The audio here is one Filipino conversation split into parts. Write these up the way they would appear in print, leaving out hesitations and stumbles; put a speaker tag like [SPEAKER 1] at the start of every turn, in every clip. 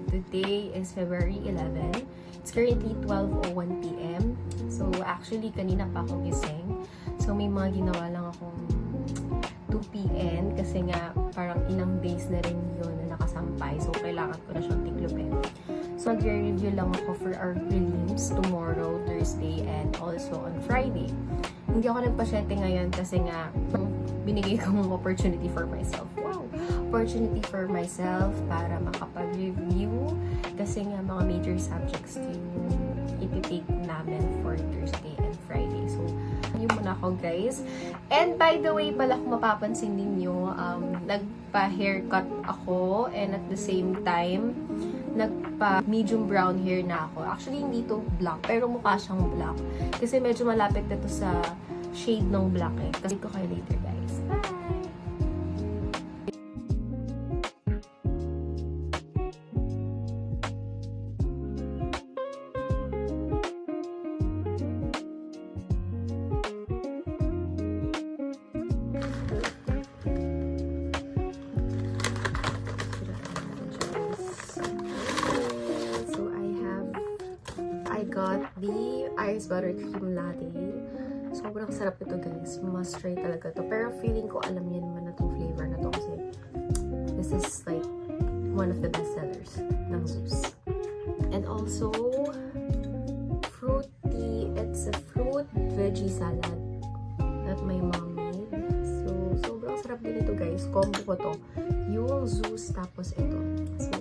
[SPEAKER 1] Today is February 11. It's currently 12:01 p.m. So, actually, kanina pa ako gising. So, may mga ginawa lang akong 2 p.m. kasi nga, parang ilang days na rin yun na nakasampay. So, kailangan ko na siyang tiklopin. So, mag-review lang ako for our prelims tomorrow, Thursday, and also on Friday. Hindi ako nagpasyente ngayon kasi nga, binigay kong opportunity for myself. Wow! Opportunity for myself para makapag-review kasi nga mga major subjects yung iti-take namin for Thursday and Friday. So, yun muna ako, guys. And by the way, pala kung mapapansin ninyo, nagpa-haircut ako and at the same time, nagpa-medium brown hair na ako. Actually, hindi to black, pero mukha siyang black. Kasi medyo malapit na to sa shade ng black eh. Kasi ko kayo later, guys. Bye! Got the ice butter cream latte. Sobrang sarap ito, guys. Must try talaga to. Pero feeling ko alam niyo naman na itong flavor na to kasi this is like one of the best sellers ng Zeus. And also fruity. It's a fruit veggie salad that my mom made. So sobrang sarap din ito, guys. Combo ko to. Yung Zeus tapos ito. So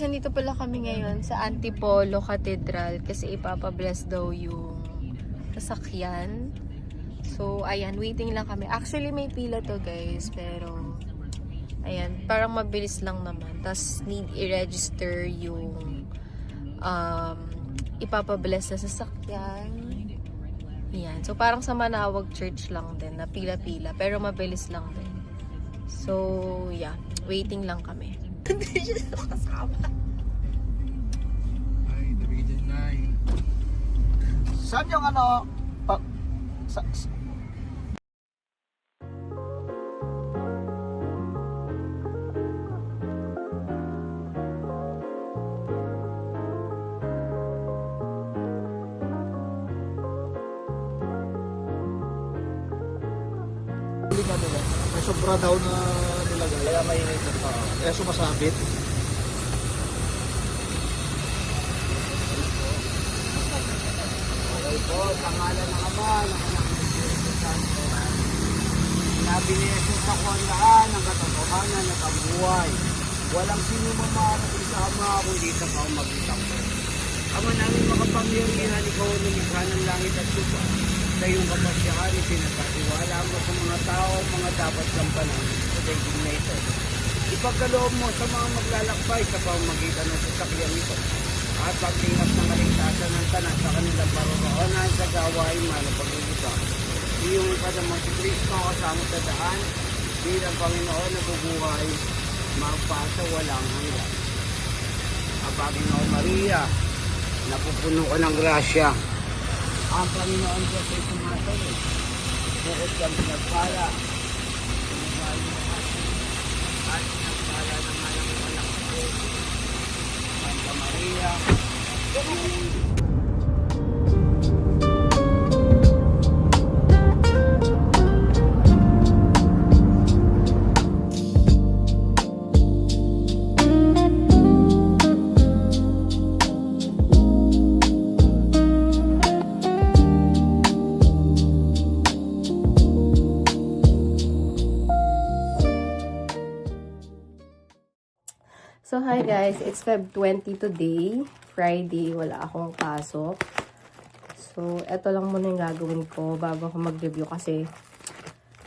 [SPEAKER 1] guys, nandito pala kami ngayon sa Antipolo Cathedral kasi ipapabless daw yung sasakyan. So, ayan, waiting lang kami. Actually, may pila to guys, pero ayan, parang mabilis lang naman. Tapos, need i-register yung ipapabless na sasakyan. Ayan. So, parang sa Manawag Church lang din, na pila-pila. Pero mabilis lang din. So, yeah. Waiting lang kami. Hindi siya kasama.
[SPEAKER 2] Ay, nabigyan na eh. Saan yung ano? Sa, may sobra daw na nilagay. Kaya mainit na pa. Kaya sumasabit. Okay po, pangalan ng Ama, ng Anak ng Espiritu Santo. Sinabi ni Jesus sa kondaan ng katotohanan at ang buhay. Walang sino mamarating sa Ama kundi sa pamamagitan ko. Ama namin makapangyarihan, ikaw ang lumikha ng langit at lupa. Sa iyong kapasyahan, isinasatiwala mo sa mga tao, mga dapat gampanan sa daigdig na ito. Ipagkaloob mo sa mga maglalakbay sa pamamagitan ng sasakyan ito. At pagtingap ng kaligtasan ng tanan sa kanilang paroroonan sa gawain man o pag-iiba. Iyong ipadamang si Kristo kasama sa daan bilang Panginoon na bubuhay magpasa walang hanggan. Ang Panginoon Maria, napupuno ka ng grasya. Ang Panginoon Diyos ay tumatawid. Bukod kang pinagpala. Pinagpala mo kasi. At pinagpala ng alam mo anak ko. Santa Maria.
[SPEAKER 1] So, hi guys. It's Feb 20 today. Friday. Wala akong pasok. So, eto lang muna yung gagawin ko bago ako mag-review kasi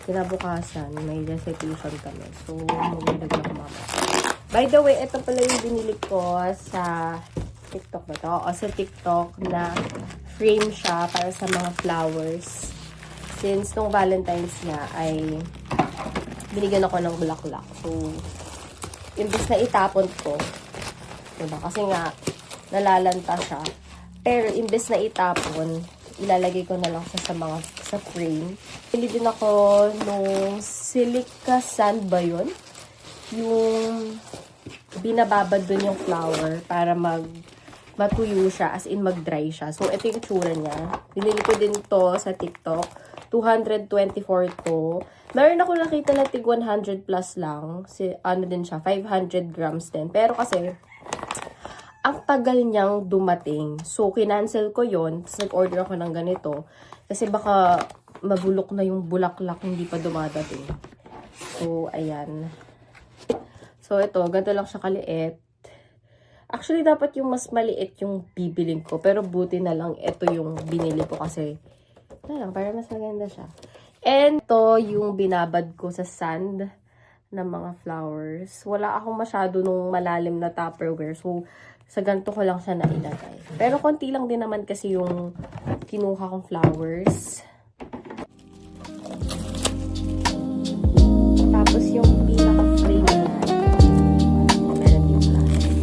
[SPEAKER 1] kinabukasan may recitation kami. So, mag-review ako mamaya. By the way, ito pala yung binili ko sa TikTok ba ito? O sa TikTok na frame siya para sa mga flowers. Since nung Valentine's nga ay binigyan ako ng bulaklak. So, imbis na itapon ko, diba? Kasi nga, nalalanta siya. Pero, imbis na itapon, ilalagay ko na lang siya sa frame. Pili din ako nung silica sand ba yun? Yung binababad dun yung flower para matuyo siya, as in mag-dry siya. So, ito yung tsura niya. Binili ko din to sa TikTok. 224 to. Meron ako nakita na tig 100 plus lang. Ano din siya, 500 grams din. Pero kasi, ang tagal niyang dumating. So, kinancel ko yon. Tapos nag-order ako ng ganito. Kasi baka mabulok na yung bulaklak, hindi pa dumadating. So, ayan. So, ito, ganito lang siya kaliit. Actually, dapat yung mas maliit yung bibiling ko. Pero buti na lang, ito yung binili ko kasi lang, para mas maganda siya. And to yung binabad ko sa sand ng mga flowers. Wala akong masyado nung malalim na Tupperware. So, sa ganito ko lang siya nailagay. Pero konti lang din naman kasi yung kinuha kong flowers. Tapos yung pinaka-frame niya. Meron yung plastic.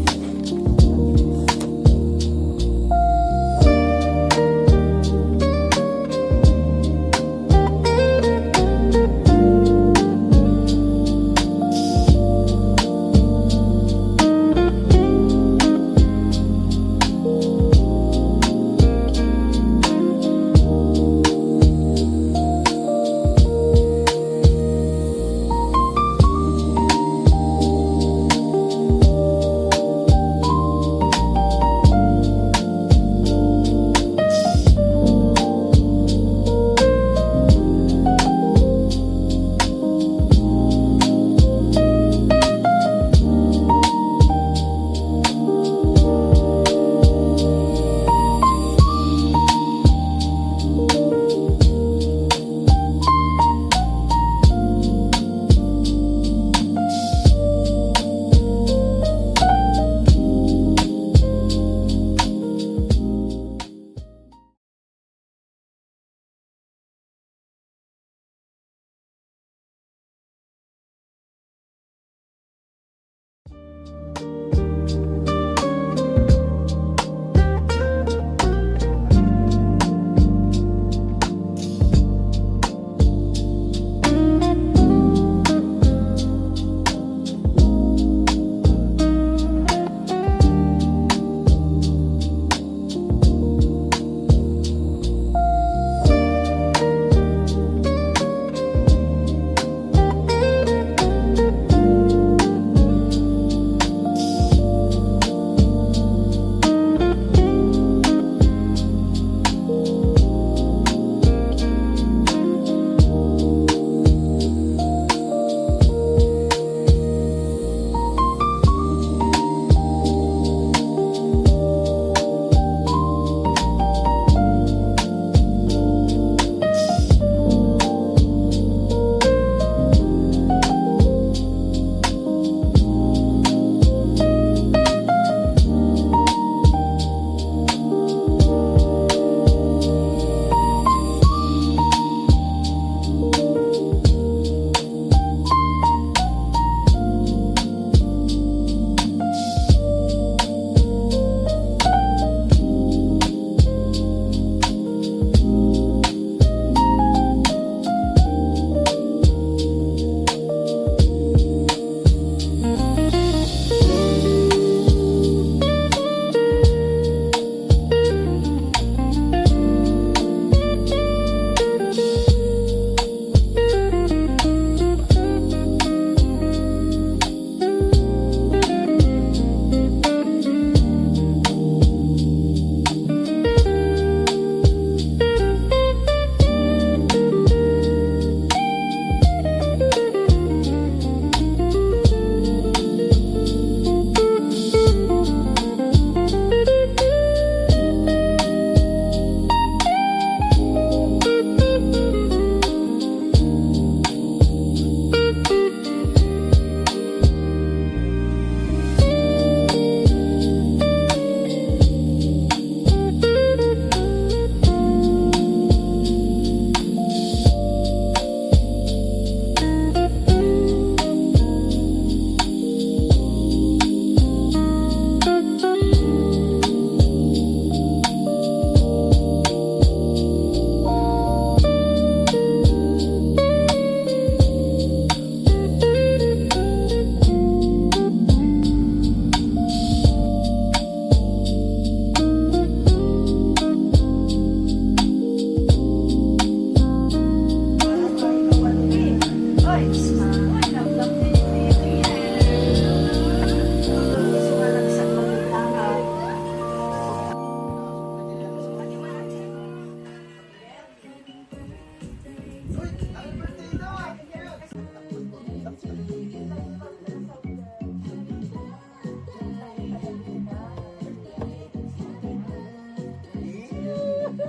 [SPEAKER 2] Sino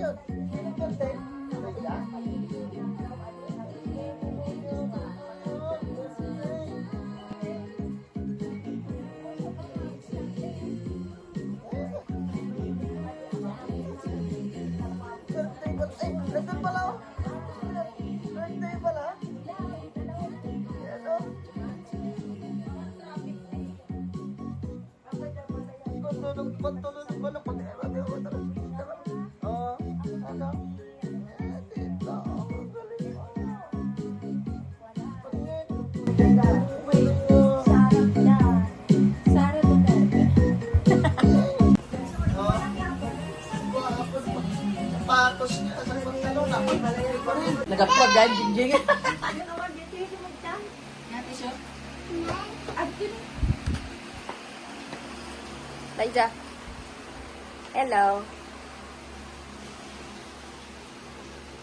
[SPEAKER 2] yun? Sino birthday? Birthday pala oh. Birthday pala. Ano? Pantulog pala pati oh, ano? Dito, ang galing.
[SPEAKER 1] Sara Duterte.
[SPEAKER 2] Patos niya sa pantalon na pagkalay pa rin.
[SPEAKER 3] Nagapag dahil jingjing.
[SPEAKER 1] Liza. Hello.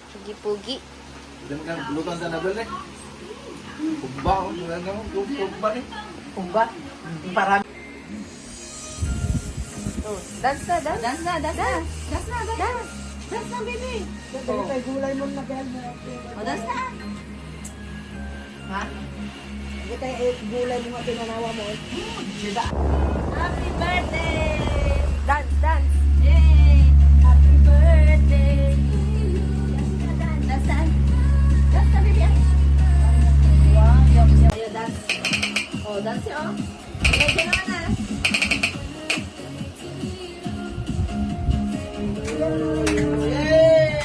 [SPEAKER 1] Pugi-pugi.
[SPEAKER 4] Jangan lutan sana balik. Kubah, jangan kamu kubah nih.
[SPEAKER 3] Kumba. Parami.
[SPEAKER 1] Oh, dance na, dance.
[SPEAKER 3] Dance na, dance na. Dance na, dance na.
[SPEAKER 1] Dance na, baby.
[SPEAKER 3] Kay gulay mo na gano'n. O, dance na. Ha? Hindi tayo gulay mo nga pinanawa mo. Sida.
[SPEAKER 1] Happy birthday! Dance, dance. Yay! Happy birthday to you. Dance, dance. Dance na, baby. Wow, yum, yum. Ayo, dance. Oh, dance yun. Medyo naman na.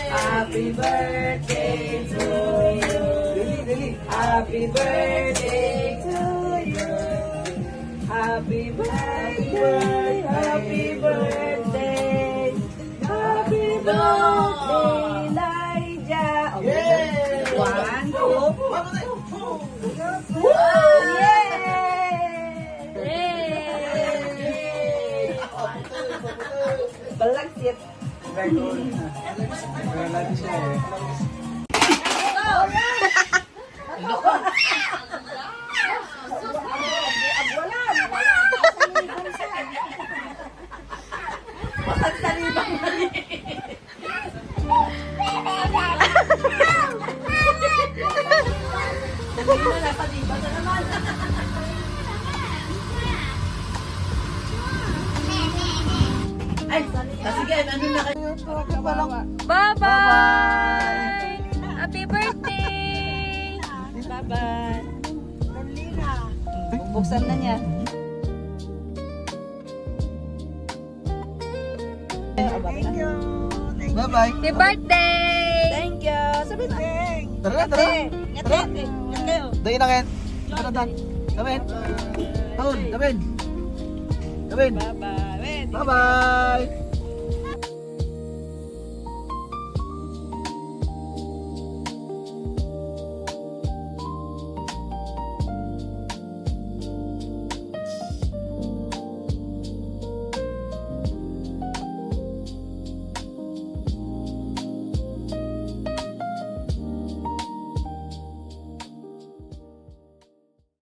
[SPEAKER 3] Happy birthday to you. Happy birthday to you. Happy birthday. Happy birthday. Happy birthday, Elijah. Okay. 1, 2. Yay! Balagsit.
[SPEAKER 1] Bye-bye! Happy birthday!
[SPEAKER 3] Bye-bye. Buksan na niya.
[SPEAKER 2] Bye-bye.
[SPEAKER 1] Happy birthday!
[SPEAKER 3] Thank you. Sabi na.
[SPEAKER 2] Tara, tara. Tara.
[SPEAKER 3] Ingat kayo.
[SPEAKER 2] Dahil na kayo. Tara, Dan. Damin. Taon, Damin. Damin.
[SPEAKER 3] Bye-bye.
[SPEAKER 2] Bye-bye.